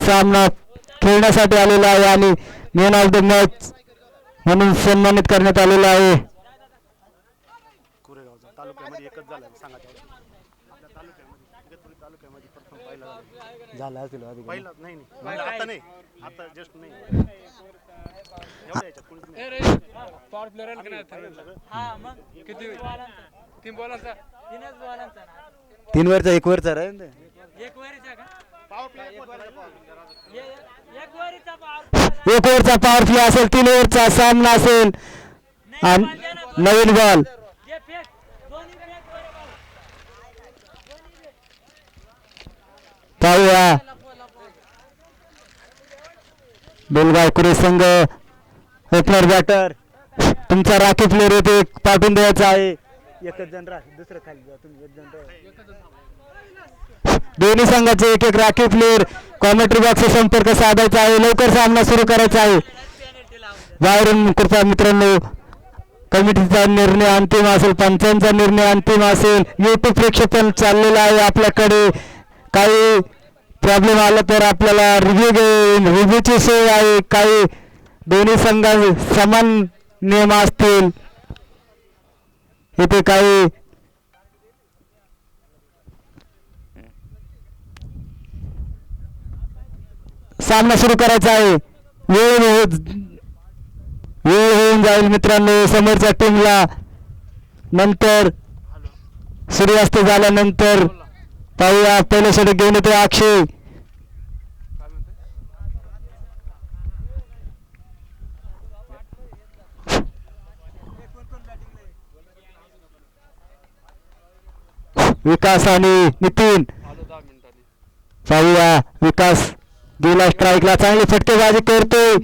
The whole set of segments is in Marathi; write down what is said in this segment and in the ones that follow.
सामना खेळण्यासाठी आलेला आहे आणि मॅन ऑफ द मॅच म्हणून सन्मानित करण्यात आलेला आहे. झाला असेल पहिला नाही आता नाही आता जस्ट नाही पॉवर प्लेयर हा मग किती तीन बॉलांचा तीनच बॉलांचा 3 वरचा 1 वरचा रे एक वरचा का पॉवर प्लेयर एक वरचा एक ओव्हरचा पॉवर प्ले असेल 3 ओव्हरचा सामना असेल आणि नवीन बॉल पाहूया बेलगावकुरे संघ ओपनर बॅटर तुमचा राखी प्लेअर येथे पाठवून द्यायचा आहे. एकच जण राहा दुसरं खाली जा तुम्ही एक जण दोन्ही संघाचे एक एक राखीव प्लेअर कॉमेंट्री बॉक्स संपर्क साधायचा आहे. लवकर सामना सुरू करायचा आहे. बाहेरून कृपा मित्रांनो कमिटीचा निर्णय अंतिम असेल पंचांचा निर्णय अंतिम असेल. यूट्यूब प्रेक्षेपण चाललेलं आहे आपल्याकडे. काही प्रॉब्लेम आला तर आपल्याला रिव्ह्यूची सोय आहे. काही दोन्ही संघा समान नियम असतील. इथे काही सामना सुरू करायचा आहे. वेळ होऊन जाईल मित्रांनो समोरच्या टीमला. नंतर सूर्यास्त झाल्यानंतर पाहूया पहिल्या षटक घेऊन येतो अक्षय. विकास आणि नितीन पाहूया. विकास गेला स्ट्राईकला चांगली फटकेबाजी करतोय.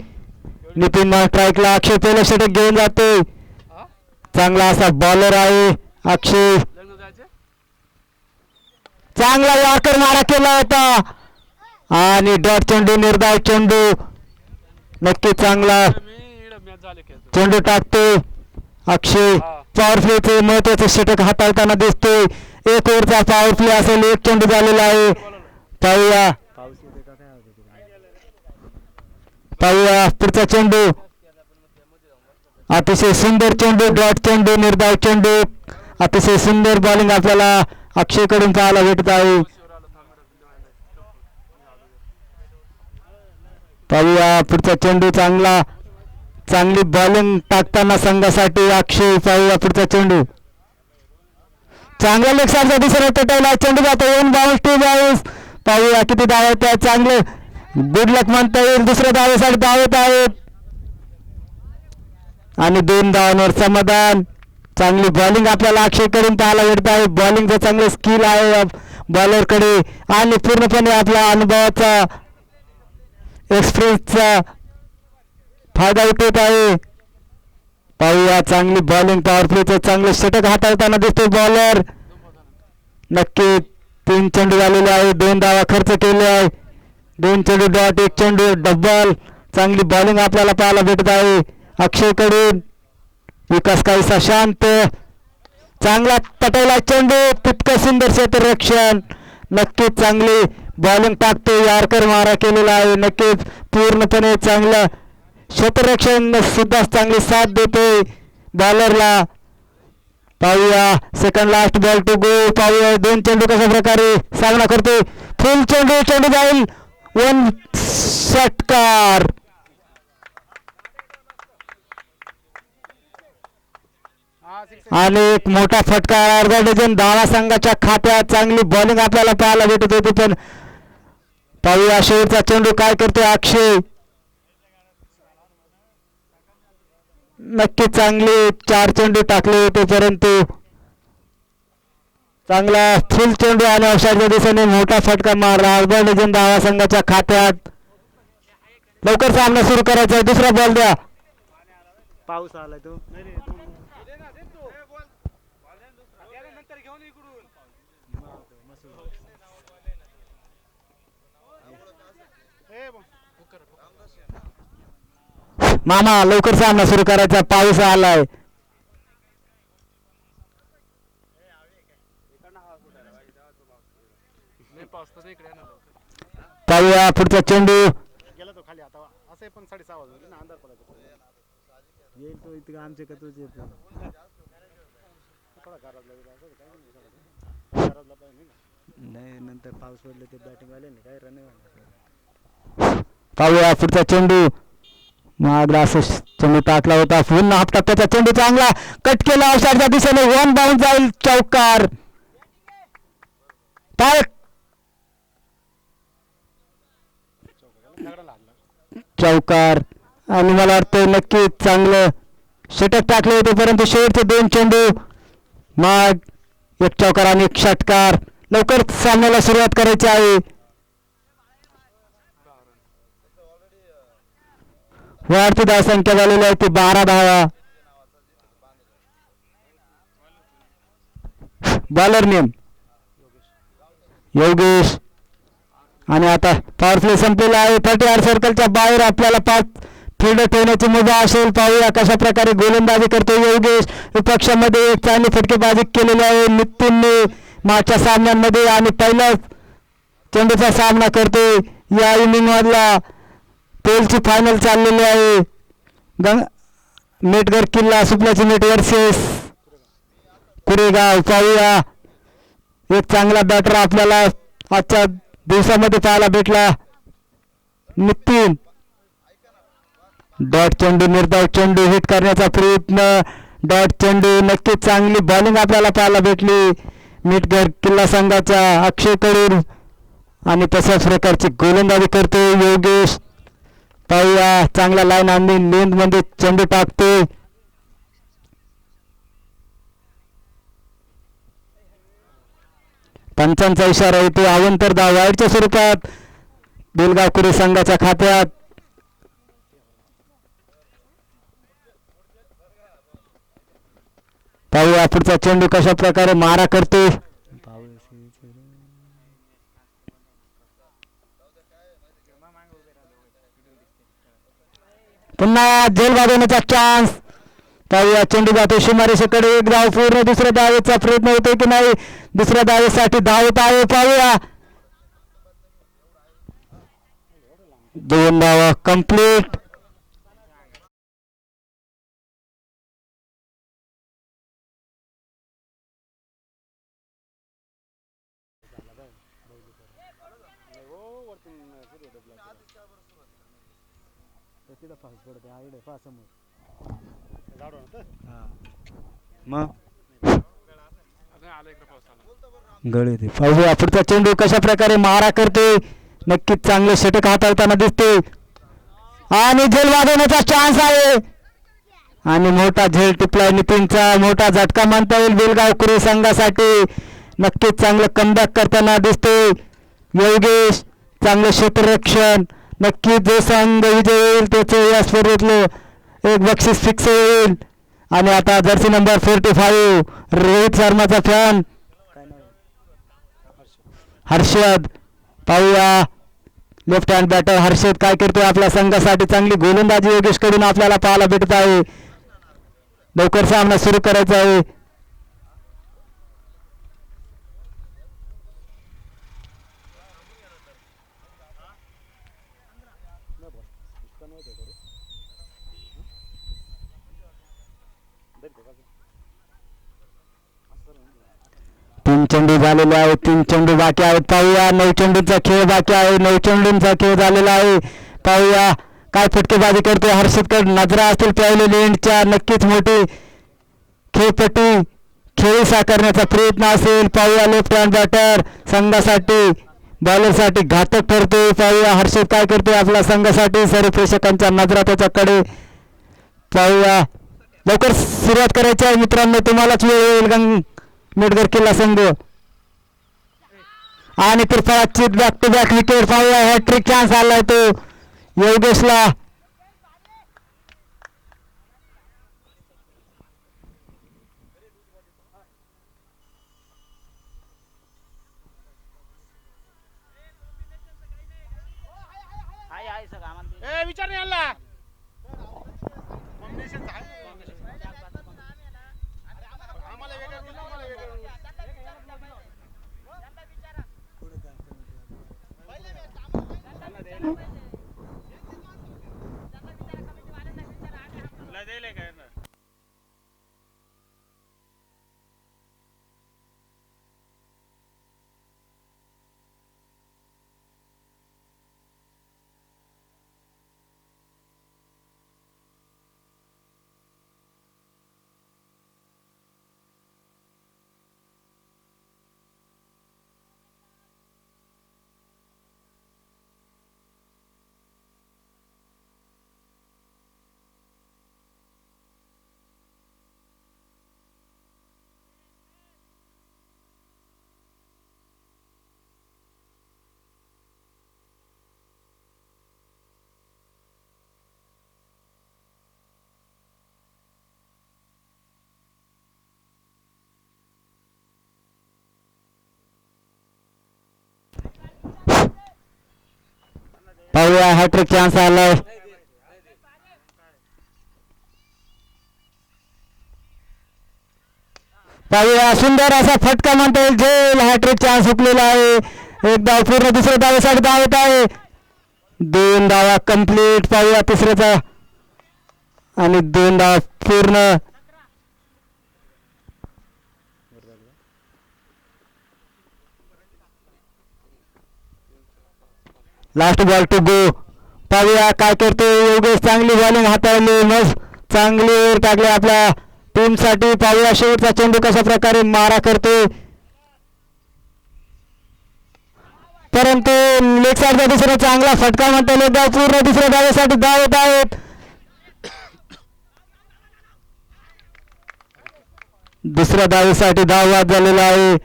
नितीन स्ट्राईकला अक्षय पहिलं षटक घेऊन जातोय. चांगला असा बॉलर आहे अक्षय. चांगला यॉर्कर मारा केला होता आणि डॉट चेंडू निर्धाव चेंडू नक्की चांगला चेंडू टाकतोय अक्षय. पॉवर प्लेचे महत्वाचे षटक हाताळताना दिसतोय. 1 ओव्हरचा पॉवर प्ले असेल. 1 चेंडू झालेला आहे. पाहूया पुढचा चेंडू अतिशय सुंदर चेंडू डॉट चेंडू निर्धाव चेंडू अतिशय सुंदर बॉलिंग आपल्याला अक्षय कडून पाहायला भेटत आहे. पाहूया पुढचा चेंडू चांगली बॉलिंग टाकताना संघासाठी अक्षय. पाहूया पुढचा चेंडू चांगला लेग साईडचा दुसरा तटायला चेंडू जातो. 1 बाउन्स 2 बाउन्स. पाहूया किती धाव आहेत. चांगले गुड लक म्हणता येईल. दुसऱ्या धावेसाठी धावत आहेत आणि 2 धावांवर समाधान. चांगली बॉलिंग आपल्याला अक्षय कडून पाहायला भेटत आहे. बॉलिंगचं चांगलं स्किल आहे बॉलरकडे आणि पूर्णपणे आपल्या अनुभवाचा एक्सपिरियन्सचा फायदा उठवत आहे. पाहूया चांगली बॉलिंग पॉवर प्लेचं चांगलं षटक हाताळताना दिसतो बॉलर. नक्की 3 चेंडू झालेले आहे. 2 धावा खर्च केले आहे. 2 चेंडू डॉट 1 चेंडू डबल. चांगली बॉलिंग आपल्याला पाहायला भेटत आहे अक्षय कडून. विकास काहीसा शांत. चांगला तटायला चेंडू तितकं सुंदर क्षेत्ररक्षण. नक्कीच चांगली बॉलिंग टाकतो. यॉर्कर मारा केलेला आहे. नक्कीच पूर्णपणे चांगलं क्षेत्ररक्षण सुद्धा चांगली साथ देते बॉलरला. पाहूया second last ball to go. पाहूया 2 चेंडू कशा प्रकारे सामना करतोय. फुल चेंडू जाईल. 1 षटकार. आणि एक मोठा फटका. अर्धा डझन धावा संघाच्या खात्यात. चांगली बॉलिंग आपल्याला पाहायला भेटत होती पण पाहूया शेवटचा चेंडू काय करतोय अक्षय. नक्की चांगले 4 चेंडू टाकले होते परंतु चांगला फुल चेंडू आणि अशाच्या दिशेने मोठा फटका मारला. अर्धा डझन धावा संघाच्या खात्यात. लवकर सामना सुरू करायचा आहे. दुसरा बॉल द्या. पाऊस आलाय तो मामा लवकर सामना सुरू करायचा. पाऊस आलाय. पाहूया पुढचा चेंडू. गेला तो खाली आता असं पण 6:30 वाजले ना अंधार पडायचा येईल तो इतकं आमच्या कतूच येतो. थोडा घरातला वेळ असं काय नाही घरातला पाहिजे नाही नंतर पाऊस पडले ते बॅटिंग वाले नाही काय रन. पाहूया पुढचा चेंडू. मागला असं चेंडू टाकला होता पुन्हा हाफ टप्प्याचा चेंडू चांगला कट केला औषधाच्या दिशेने वन बाउंड जाईल चौकार. काय चौकार आणि मला वाटतं नक्कीच चांगलं षटक टाकले होते परंतु शेवटचे 2 चेंडू मग एक चौकार आणि एक षटकार. लवकर सामन्याला सुरुवात करायची आहे. वाढती धावसंख्या झालेली आहे ती 12 धावा. बॉलर नेम योगेश आणि आता पॉवर प्ले संपलेला आहे. 30 सर्कलच्या बाहेर आपल्याला 5 फिल्डर ठेवण्याची मुभा असेल. पाहूया कशा प्रकारे गोलंदाजी करतो योगेश. विपक्षामध्ये एक चांगली फटकेबाजी केलेली आहे नितीनने मागच्या सामन्यांमध्ये आणि पहिल्याच चेंडूचा सामना करतो या इनिंग मधला. पेलची फायनल चाललेली आहे. मेटघर किल्ला सुपल्याची मेट वर्सेस कुरेगाव. पाहूया एक चांगला बॅटर आपल्याला आजच्या दिवसामध्ये पाहायला भेटला. नितीन डॉट चेंडू निर्धाव चेंडू हिट करण्याचा प्रयत्न. डॉट चेंडू नक्कीच चांगली बॉलिंग आपल्याला पाहायला भेटली मेटघर किल्ला संघाच्या अक्षय कडून आणि तशाच प्रकारची गोलंदाजी करतो योगेश. पाहूया चांगला लाईन आणि लेंथ मध्ये चेंडू टाकतो. पंचांचा इशारा येतो. अवंतर धाव वाईटच्या स्वरूपात बेलगाव कुरे संघाच्या खात्यात. पाहूया पुढचा चेंडू कशा प्रकारे मारा करतो. पुन्हा झेल वाजवण्याचा चान्स. पाहूया चेंडू जातो सीमारेषेकडे. एक धाव पूर्ण. दुसऱ्या धावेचा प्रयत्न होतोय की नाही. दुसऱ्या धावेसाठी धावत आहे. पाहूया 2 धावा कंप्लीट. मग गळे ते पाहूया पुढचा चेंडू कशा प्रकारे मारा करतोय. नक्कीच चांगले षटक हाताळताना दिसते आणि झेल वाजवण्याचा चान्स आहे आणि मोठा झेल टिपलाय नितीनचा. मोठा झटका मानता येईल बेलगाव कुरे संघासाठी. नक्कीच चांगलं कमबॅक करताना दिसते योगेश. चांगलं क्षेत्ररक्षण. नक्कीच जो संघ विजय होईल त्याचे या स्पर्धेतलं एक बक्षीस फिक्स होईल. आणि आता जर्सी नंबर 45 रोहित शर्माचा फॅन हर्षद. पाहूया लेफ्ट हँड बॅटर हर्षद काय करतोय आपल्या संघासाठी. चांगली गोलंदाजी योगेश कडून आपल्याला पाहायला भेटत आहे. लवकर सामना सुरू करायचा आहे. तीन चेंडू झालेले आहेत. 3 चेंडू बाकी आहेत. पाहूया 9 चेंडूंचा खेळ बाकी आहे. 9 चेंडूंचा खेळ झालेला आहे. पाहूया काय फटकेबाजी करतोय हर्षदकडे नजरा असतील पहिले लेंडच्या. नक्कीच मोठी खेळपट्टी खेळी साकारण्याचा प्रयत्न असेल. पाहूया लेफ्ट हँड बॅटर संघासाठी बॉलरसाठी घातक ठरतोय. पाहूया हर्षद काय करतोय आपल्या संघासाठी. सर्व प्रेक्षकांच्या नजरा त्याच्याकडे. पाहूया लवकर सुरुवात करायची आहे मित्रांनो. तुम्हालाच वेळ येईल. मेटघर किल्ला संघ आणि त्रिफळाची बॅक टू बॅक विकेट. पाहूया हॅट्रिक चान्स आलाय तो योगेशला. विचार नाही आला पाहूया हॅट्रिक चान्स आलाय. पाहूया सुंदर असा फटका म्हणता येईल. झेल हॅट्रिक चान्स हुकलेला आहे. एक धाव पूर्ण, दुसऱ्या धावेसाठी धाव येत आहे. 2 धावा कंप्लीट. पाहूया तिसऱ्याचा आणि 2 धावा पूर्ण. Last ball to go. पाहूया काय करतो योगेश. चांगली बॉलिंग हाताळली, मस्त चांगली ओव्हर टाकली आपल्या टीम साठी. पाहूया शेवटचा चेंडू कशा प्रकारे मारा करतोय, परंतु लेग साईडचा दुसरा चांगला फटका म्हणता येईल. धाव पूर्ण, दुसऱ्या धावेसाठी धाव येत आहेत. दुसऱ्या धावेसाठी धाव वाद झालेला आहे.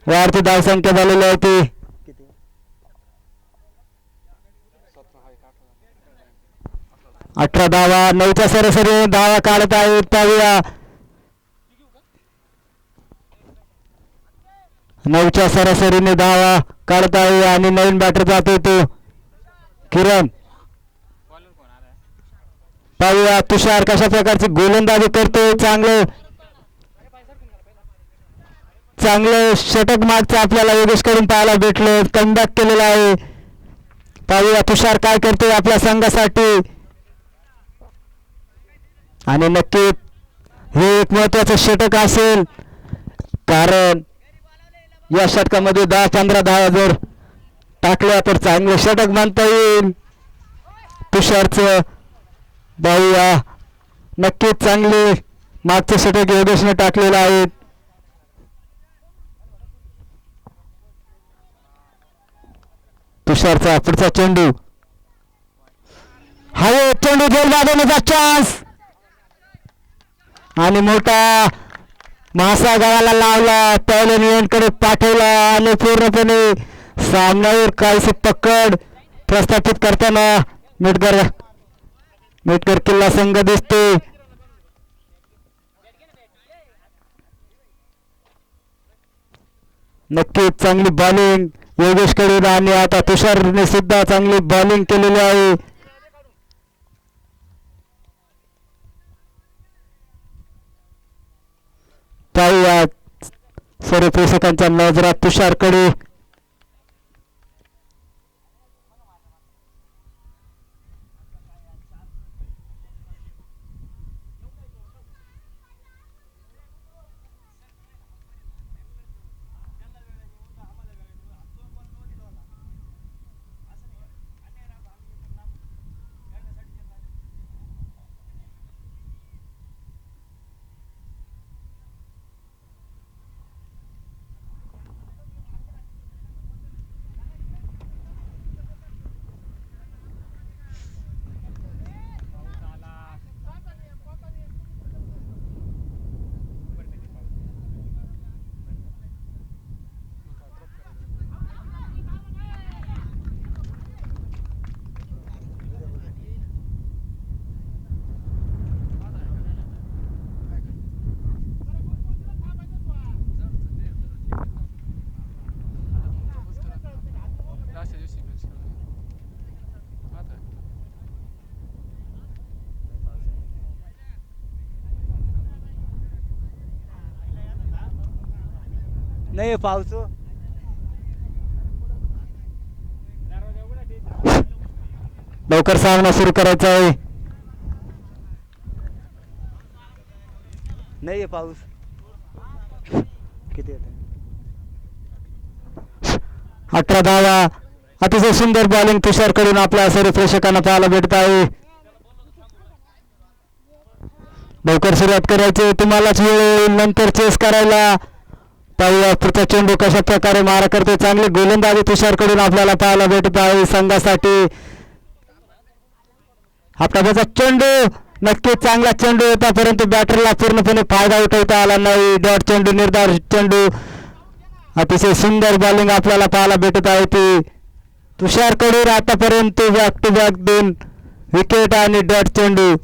वाढती धाव संख्या झालेली आहे ती. 18 धावा. 9च्या सरासरी धावा काढत आहेत. पाहूया 9च्या सरासरीने धावा काढत आहे आणि नवीन बॅटर जातोय तो किरण. पाहूया तुषार कशा प्रकारची गोलंदाजी करतोय. चांगलं षटक मागचं आपल्याला योगेश कडून पाहायला भेटलं. कमबॅक केलेला आहे. पाहूया तुषार काय करतोय आपल्या संघासाठी. आणि नक्की हे एक महत्वाचं षटक असेल, कारण या षटकामध्ये 10-15 धावा जर टाकल्या तर चांगलं षटक म्हणता येईल तुषारचं. पाहूया नक्कीच चांगले मागचे षटक योगेशने टाकलेलं आहे. तुषारचा पुढचा चेंडू, हा चेंडू झेल वाजवण्याचा चान्स आणि मोठा मासा गळाला लावला. पॅव्हलियनकडे पाठवला आणि पूर्णपणे सामन्यावर काहीशी पकड प्रस्थापित करताना मेटकर किल्ला संघ दिसते. नक्कीच चांगली बॉलिंग योगेश कडून आणि आता तुषारने सुद्धा चांगली बॉलिंग केलेली आहे. पाहूया सर्व प्रेक्षकांच्या नजरात तुषारकडे. नाही पाऊस. लवकर सामना सुरू करायचा आहे. नाही पाऊस किती 18 धावा. अतिशय सुंदर बॉलिंग तुषार कडून आपल्या सर्व प्रेक्षकांना पाहायला भेटत आहे. लवकर सुरुवात करायची, तुम्हालाच वेळ येईल नंतर चेस करायला. पाहूया पुढचा चेंडू कशा प्रकारे मारा करते. चांगली गोलंदाजी तुषार कडून आपल्याला पाहायला भेटत आहे संघासाठी. आपला चेंडू नक्कीच चांगला चेंडू होता, परंतु बॅटरला पूर्णपणे फायदा उठवता आला नाही. डॉट चेंडू, निर्धार चेंडू. अतिशय सुंदर बॉलिंग आपल्याला पाहायला भेटत आहे ती तुषार कडून. आतापर्यंत बॅक टू बॅक 2 विकेट आणि डॉट चेंडू.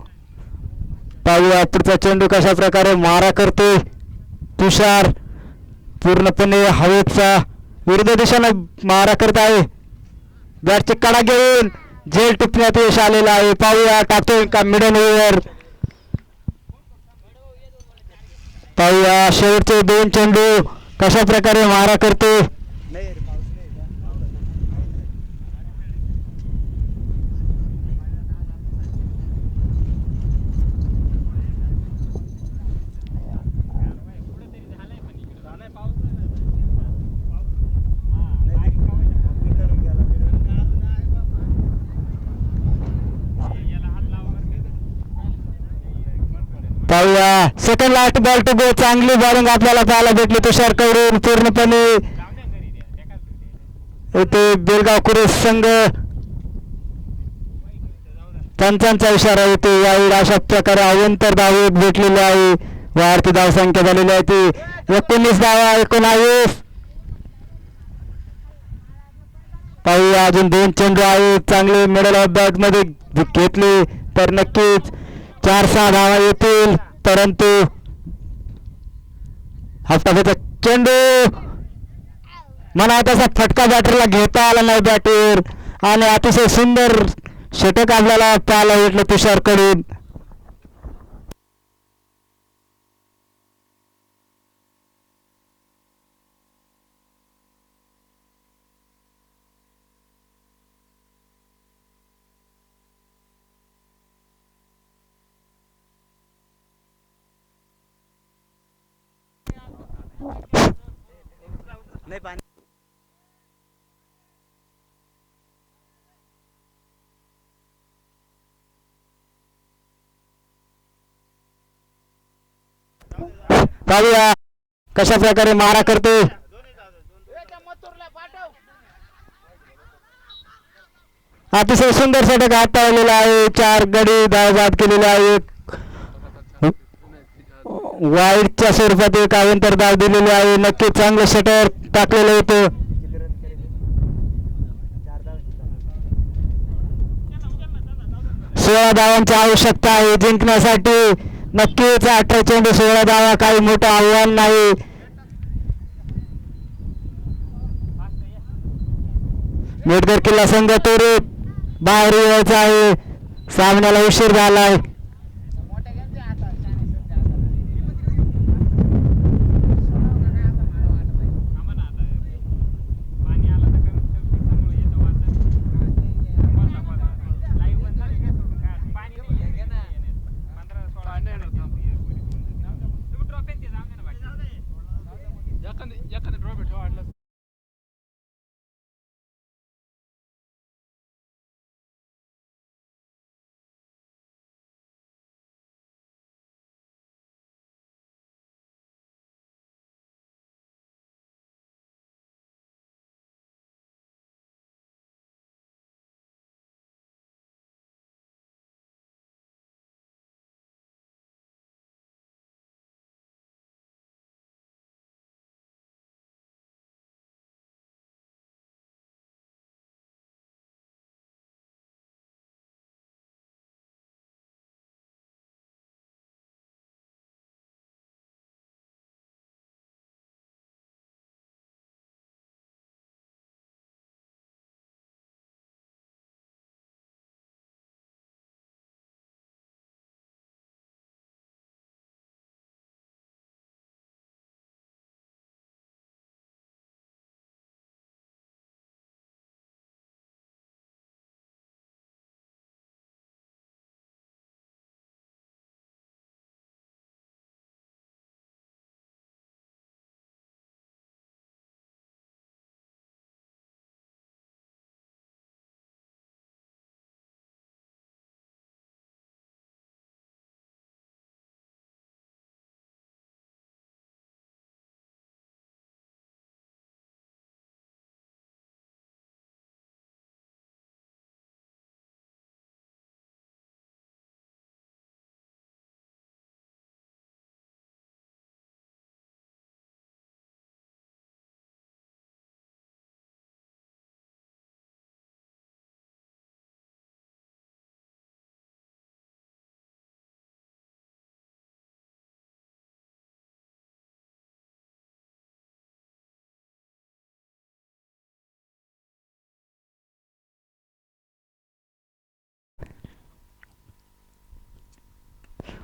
पाहूया पुढचा चेंडू कशा प्रकारे मारा करते तुषार. पूर्णपणे हवेचा विरुद्ध दिशेने मारा करत आहे. बॅटची कडा घेऊन झेल टिपण्यात यश आलेलं आहे. पाहूया टाकतोय का मिडल ओव्हर. पाहूया शेवटचे 2 चेंडू कशा प्रकारे मारा करतो. नाही रे, पाऊस नाही का? पाहूया second last ball to go. चांगली बॉलिंग आपल्याला पाहायला भेटली तुषारकडून. पूर्णपणे इथे बेलगाव कुरेश संघ पंचांचा इशारा येतो. यावेळी अशा प्रकारे अवंतर धाव भेटलेली आहे. वाढती धावसंख्या झालेली आहे ती 19 धावा 19. पाहूया अजून 2 चेंडू आहेत. चांगले मिडल ऑफ बॅट मध्ये घेतले तर नक्कीच 4-6 धावा येतील. परंतु हफ्ताचा चेंडू म्हणा तसा फटका बॅटरला घेता आला नाही बॅटवर आणि अतिशय सुंदर षटक आपल्याला पाहायला भेटलं तुषारकडून. नाही पाणी. पाहूया कशा प्रकारे मारा करतो. अतिशय सुंदर षटक हाताळलेला आहे. 4 गडी धाव बाद केलेले आहेत. वाईडच्या स्वरूपात एक अवंतर धाव दिलेली आहे. नक्की चांगलं षटक टाकलेलं होतं. किती रन करेल? 4 धाव. 16 धावांची आवश्यकता आहे जिंकण्यासाठी. नक्कीच 18 चेंडू 16 धावा काही मोठं आव्हान नाही. मेटकर किल्ला संघ त्वरित बाहेर यायचा आहे. सामन्याला उशीर झालाय.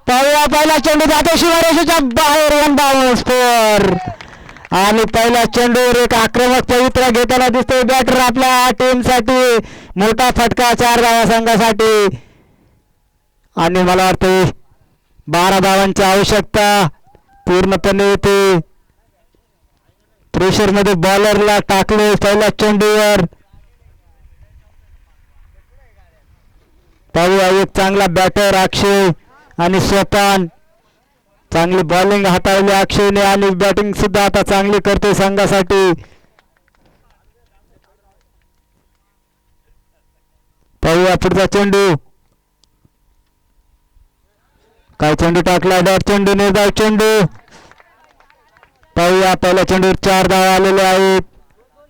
पाहूया पहिला चेंडू जातो सीमारेषेच्या बाहेर वन बाउन्स फोर आणि पहिला चेंडूवर एक आक्रमक पवित्रा घेताना दिसतोय बॅटर आपल्या टीमसाठी मोठा फटका 4 धावा संघासाठी आणि मला वाटतं 12 धावांची आवश्यकता पूर्णपणे ते प्रेशर मध्ये बॉलरला टाकले पहिल्या चेंडूवर पाहूया एक चांगला बॅटर अक्षय आणि सोपान चांगली बॉलिंग हाताळली अक्षयने आणि बॅटिंग सुद्धा आता चांगली करते संघासाठी पाहूया पुढचा चेंडू काय चेंडू टाकला डॉट चेंडू निर्धाव चेंडू पाहूया पहिल्या चेंडूवर 4 धावा आलेले आहेत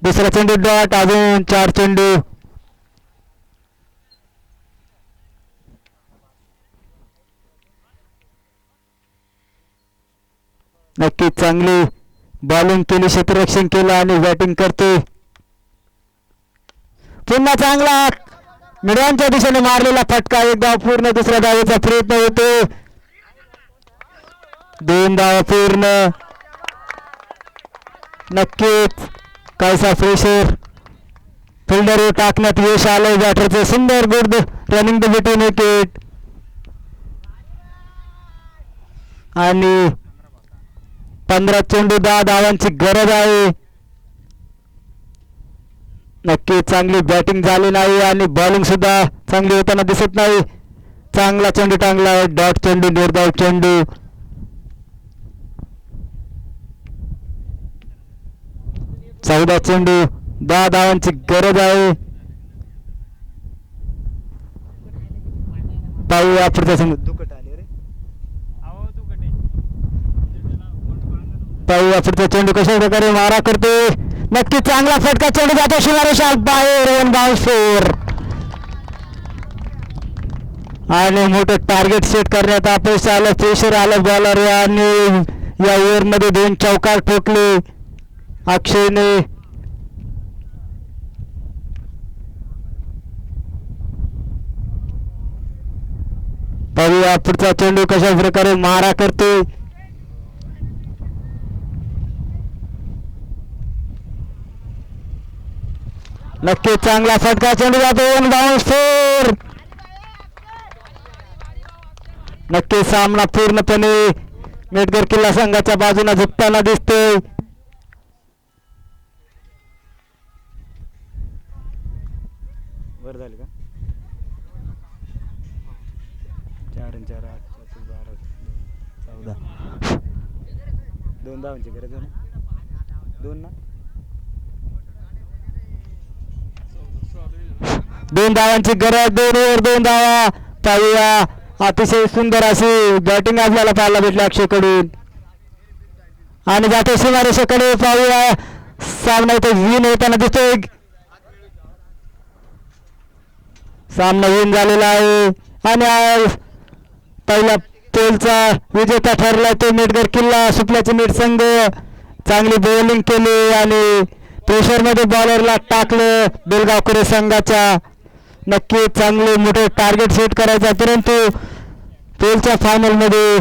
दुसरा चेंडू डॉट अजून 4 चेंडू नक्कीच चांगली बॉलिंग केली क्षेत्ररक्षण केलं आणि बॅटिंग करते पुन्हा चांगला मिडवांच्या दिशेने मारलेला फटका एक धाव पूर्ण दुसऱ्या धावेचा प्रयत्न होतो 2 धावा पूर्ण नक्कीच कायसा प्रेशर फिल्डरवर टाकण्यात यश आलंय बॅटरचं सुंदर good running the between wicket आणि 15 चेंडू 10 धावांची गरज आहे नक्की चांगली बॅटिंग झाली नाही आणि बॉलिंग सुद्धा चांगली होताना दिसत नाही चांगला चेंडू टांगला आहे डॉट चेंडू निर्धाव चेंडू 14 चेंडू 10 धावांची गरज आहे पाहूया पुढचा चेंडू दुखट आले रे पाहूया पुढचा चेंडू कशा प्रकारे मारा करते नक्की चांगला फटका चेंडू जातो सीमारेषा बाहेर 1 बाउन्स फोर आणि मोठं टार्गेट सेट करण्यात अपयश आलं प्रेशर आलं बॉलर आणि या ओव्हर मध्ये 2 चौकार ठोकले अक्षयने पाहूया पुढचा चेंडू कशा प्रकारे मारा करते नक्की चांगला फटका चेंडू जातो 1 बाउन्स फोर नक्की सामना पूर्णपणे मेटघर किल्ला संघाच्या बाजूला झुकताना दिसतोय वर झाले का 4 आणि 4 8 12 14 2 धावांची गरज आहे ना 2 ना 2 धावांची गरज 2 ओव्हर 2 धावा पाहूया अतिशय सुंदर अशी बॅटिंग आपल्याला पाहायला भेटली अक्षयकडून आणि जातो सीमारेषेकडे पाहूया सामना इथे विन होताना दिसतोय सामना विन झालेला आहे आणि पहिला पोलचा विजेता ठरला तो मेटघर किल्ला सुपल्याचे मीठ संघ चांगली बॉलिंग केली आणि प्रेशरमध्ये बॉलरला टाकलं बेलगावकरे संघाच्या नक्की चांगले मोठे टार्गेट सेट करायचा परंतु पोलच्या फायनलमध्ये